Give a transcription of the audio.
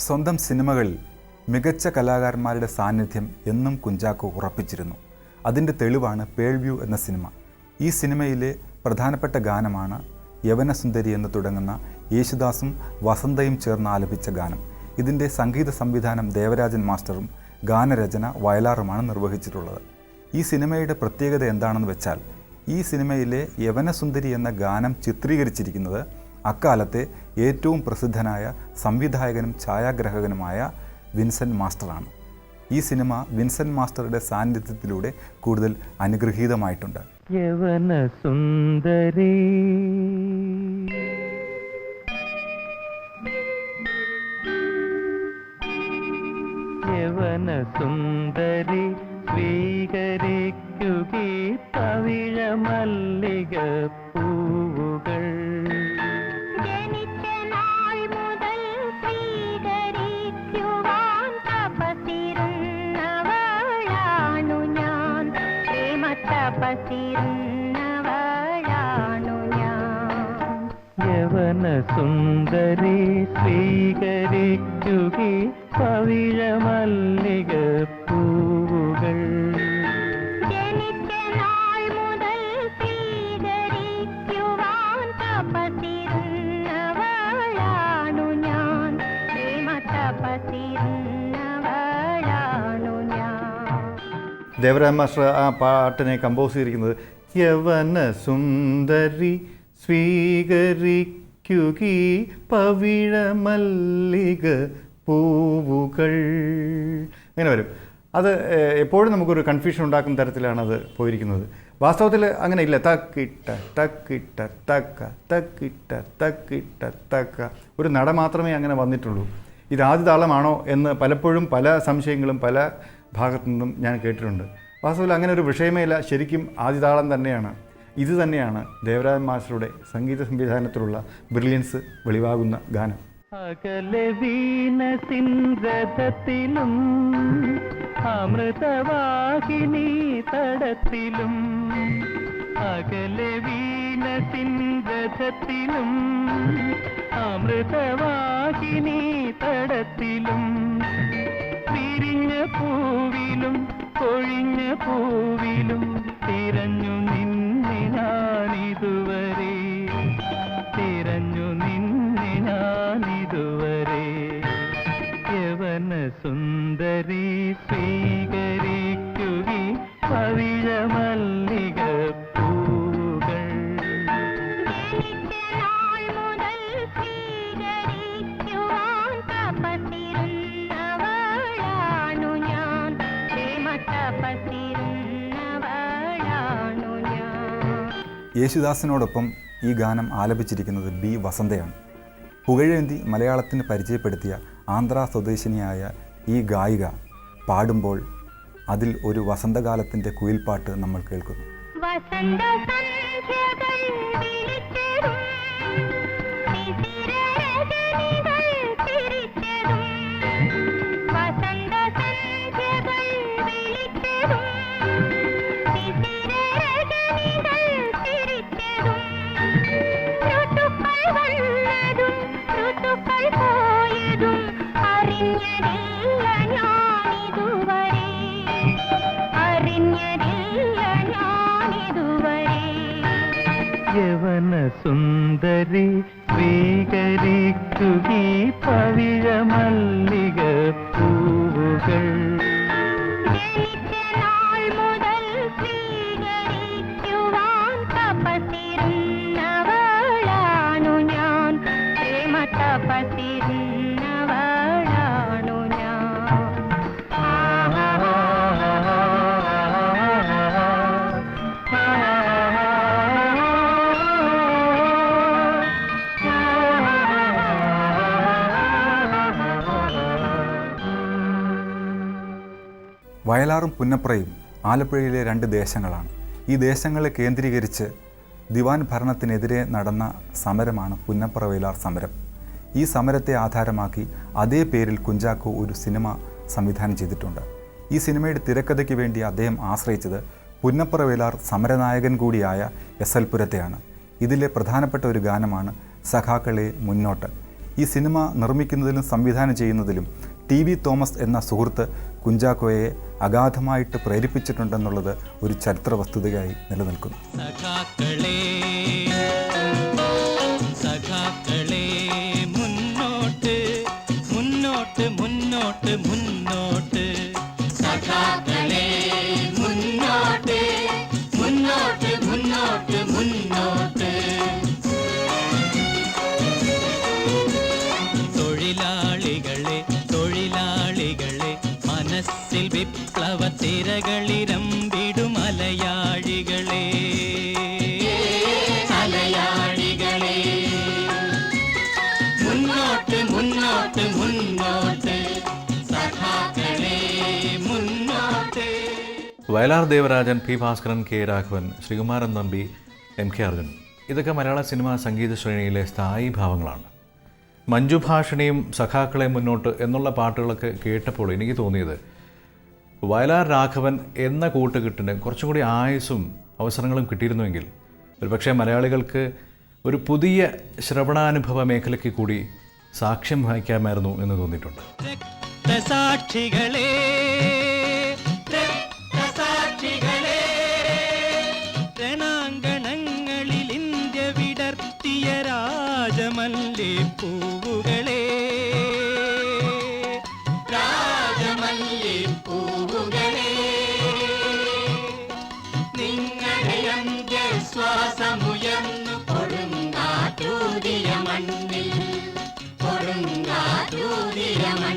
സ്വന്തം സിനിമകളിൽ മികച്ച കലാകാരന്മാരുടെ സാന്നിധ്യം എന്നും കുഞ്ചാക്കോ ഉറപ്പിച്ചിരുന്നു. അതിൻ്റെ തെളിവാണ് പേൾവ്യൂ എന്ന സിനിമ. ഈ സിനിമയിലെ പ്രധാനപ്പെട്ട ഗാനമാണ് യവനസുന്ദരി എന്ന് തുടങ്ങുന്ന യേശുദാസും വസന്തയും ചേർന്ന് ആലപിച്ച ഗാനം. ഇതിൻ്റെ സംഗീത സംവിധാനം ദേവരാജൻ മാസ്റ്ററും ഗാനരചന വയലാറുമാണ് നിർവഹിച്ചിട്ടുള്ളത്. ഈ സിനിമയുടെ പ്രത്യേകത എന്താണെന്ന് വെച്ചാൽ, ഈ സിനിമയിലെ യവനസുന്ദരി എന്ന ഗാനം ചിത്രീകരിച്ചിരിക്കുന്നത് അക്കാലത്തെ ഏറ്റവും പ്രസിദ്ധനായ സംവിധായകനും ഛായാഗ്രാഹകനുമായ വിൻസെൻ്റ് മാസ്റ്ററാണ്. ഈ സിനിമ വിൻസെൻ്റ് മാസ്റ്ററുടെ സാന്നിധ്യത്തിലൂടെ കൂടുതൽ അനുഗ്രഹീതമായിട്ടുണ്ട്. യവനസുന്ദരി യവനസുന്ദരി സ്വീകരിക്കുകീ പവിഴ മല്ലിക പൂവുകൾ. യവനസുന്ദരി സ്വീകരിക്കുകീ പവിഴ മല്ലിക പൂവുകൾ. ദേവരാജ മാസ്റ്റർ ആ പാട്ടിനെ കമ്പോസ് ചെയ്തിരിക്കുന്നത് യവനസുന്ദരി സ്വീകരിക്കുകീ പവിഴ മല്ലിക പൂവുകൾ അങ്ങനെ വരും. അത് എപ്പോഴും നമുക്കൊരു കൺഫ്യൂഷൻ ഉണ്ടാക്കുന്ന തരത്തിലാണ് അത് പോയിരിക്കുന്നത്. വാസ്തവത്തിൽ അങ്ങനെ ഇല്ല. തക്കിട്ട തക്കിട്ട തക്ക തക്കിട്ട തക്കിട്ട തക്ക ഒരു നട മാത്രമേ അങ്ങനെ വന്നിട്ടുള്ളൂ. ഇത് ആദ്യ താളമാണോ എന്ന് പലപ്പോഴും പല സംശയങ്ങളും പല ഭാഗത്തു നിന്നും ഞാൻ കേട്ടിട്ടുണ്ട്. വാസ്തവത്തിൽ അങ്ങനെ ഒരു വിഷയമേ ഇല്ല. ശരിക്കും ആദ്യതാളം തന്നെയാണ്. ഇത് തന്നെയാണ് ദേവരാജൻ മാസ്റ്ററുടെ സംഗീത സംവിധാനത്തിലുള്ള ബ്രില്യൻസ് വെളിവാകുന്ന ഗാനം. അകലെ വീണസിംഹത്തിലും അമൃതവാഹിനി തടത്തിലും അകലെ വീണസിംഹത്തിലും അമൃതവാഹിനി തടത്തിലും വിരിഞ്ഞ പൂവിലും കൊഴിഞ്ഞ പൂവിലും തിരഞ്ഞു നിന്നെ ഞാനിതുവരെ തിരഞ്ഞു നിന്നെ ഞാനിതുവരെ. യവനസുന്ദരി സ്വീകരിക്കുകീ പവിഴ മല്ലിക പൂവുകൾ. യേശുദാസിനോടൊപ്പം ഈ ഗാനം ആലപിച്ചിരിക്കുന്നത് ബി വസന്തയാണ്. പുകഴേന്തി മലയാളത്തിന് പരിചയപ്പെടുത്തിയ ആന്ധ്ര സ്വദേശിനിയായ ഈ ഗായിക പാടുമ്പോൾ അതിൽ ഒരു വസന്തകാലത്തിൻ്റെ കുയിൽപ്പാട്ട് നമ്മൾ കേൾക്കുന്നു. യവനസുന്ദരി സ്വീകരിക്കുകീ പവിഴ മല്ലിക പൂവുകൾ. വയലാറും പുന്നപ്രയും ആലപ്പുഴയിലെ രണ്ട് ദേശങ്ങളാണ്. ഈ ദേശങ്ങളെ കേന്ദ്രീകരിച്ച് ദിവാൻ ഭരണത്തിനെതിരെ നടന്ന സമരമാണ് പുന്നപ്ര വയലാർ സമരം. ഈ സമരത്തെ ആധാരമാക്കി അതേ പേരിൽ കുഞ്ചാക്കോ ഒരു സിനിമ സംവിധാനം ചെയ്തിട്ടുണ്ട്. ഈ സിനിമയുടെ തിരക്കഥയ്ക്ക് വേണ്ടി അദ്ദേഹം ആശ്രയിച്ചത് പുന്നപ്ര വയലാർ സമരനായകൻ കൂടിയായ എസ് എൽ പുരത്തെയാണ്. ഇതിലെ പ്രധാനപ്പെട്ട ഒരു ഗാനമാണ് സഖാക്കളെ മുന്നോട്ട്. ഈ സിനിമ നിർമ്മിക്കുന്നതിലും സംവിധാനം ചെയ്യുന്നതിലും TV തോമസ് എന്ന സുഹൃത്ത് കുഞ്ചാക്കോയെ അഗാധമായിട്ട് പ്രേരിപ്പിച്ചിട്ടുണ്ടെന്നുള്ളത് ഒരു ചരിത്ര വസ്തുതയായി നിലനിൽക്കുന്നു. സഖാക്കളെ മുന്നോട്ട് മുന്നോട്ട് മുന്നോട്ട് മുന്നോട്ട് സഖാക്കളെ മുന്നോട്ട് മുന്നോട്ട് മുന്നോട്ട് മുന്നോട്ട് തൊഴിലാളികളെ തൊഴിലാളികളെ മനസ്സിൽ വിപ്ലവ തിരകളിരമ്പിടും അലയാഴികളെ അലയാഴികളെ മുന്നോട്ട് മുന്നോട്ട് മുന്നോട്ട് സഖാക്കളെ മുന്നോട്ട്. Vayalar Devarajan, P. Bhaskaran, K. Raghavan, Sreekumaran Thampi, M.K. Arjun ഇതൊക്കെ മലയാള സിനിമാ സംഗീത ശ്രേണിയിലെ സ്ഥായി ഭാവങ്ങളാണ്. മഞ്ജു ഭാഷിണിയും സഖാക്കളെ മുന്നോട്ട് എന്നുള്ള പാട്ടുകളൊക്കെ കേട്ടപ്പോൾ എനിക്ക് തോന്നിയത് വയലാർ രാഘവൻ എന്ന കൂട്ടുകെട്ടിന് കുറച്ചും കൂടി ആയുസ്സും അവസരങ്ങളും കിട്ടിയിരുന്നുവെങ്കിൽ ഒരുപക്ഷെ മലയാളികൾക്ക് ഒരു പുതിയ ശ്രവണാനുഭവ മേഖലയ്ക്ക് കൂടി സാക്ഷ്യം വഹിക്കാമായിരുന്നു എന്ന് തോന്നിയിട്ടുണ്ട്. രക്തസാക്ഷികളെ രക്തസാക്ഷികളെ രണാങ്കണങ്ങളിൽ ഇന്ത്യ വിടർത്തിയ രാജമല്ലി പൂവുകളെ രാജമല്ലി പൂവുകളെ നിങ്ങളുടെ അന്ത്യശ്വാസമുയർന്നു കൊടുങ്കാറ്റൂതിയ മണ്ണിൽ കൊടുങ്കാറ്റൂതിയ മണ്ണിൽ